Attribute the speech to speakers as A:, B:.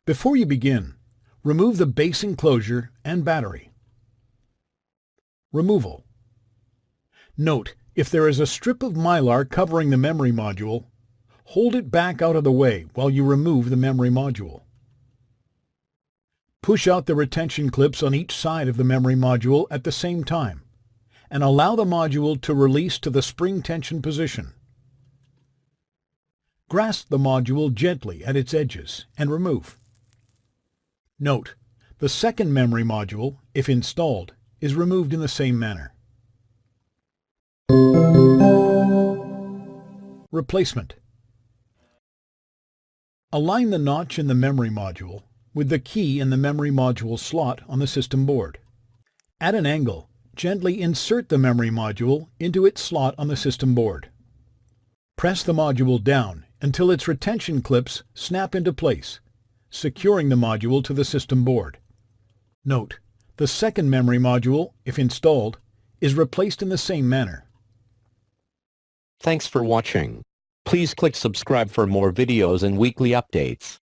A: Before you begin, remove the base enclosure and battery. Removal. Note, if there is a strip of mylar covering the memory module, hold it back out of the way while you remove the memory module. Push out the retention clips on each side of the memory module at the same time, and allow the module to release to the spring tension position. Grasp the module gently at its edges and remove. Note, the second memory module, if installed, is removed in the same manner. Replacement. Align the notch in the memory module with the key in the memory module slot on the system board. At an angle, gently insert the memory module into its slot on the system board. Press the module down until its retention clips snap into place, securing the module to the system board. Note, the second memory module, if installed, is replaced in the same manner.
B: Thanks for watching. Please click subscribe for more videos and weekly updates.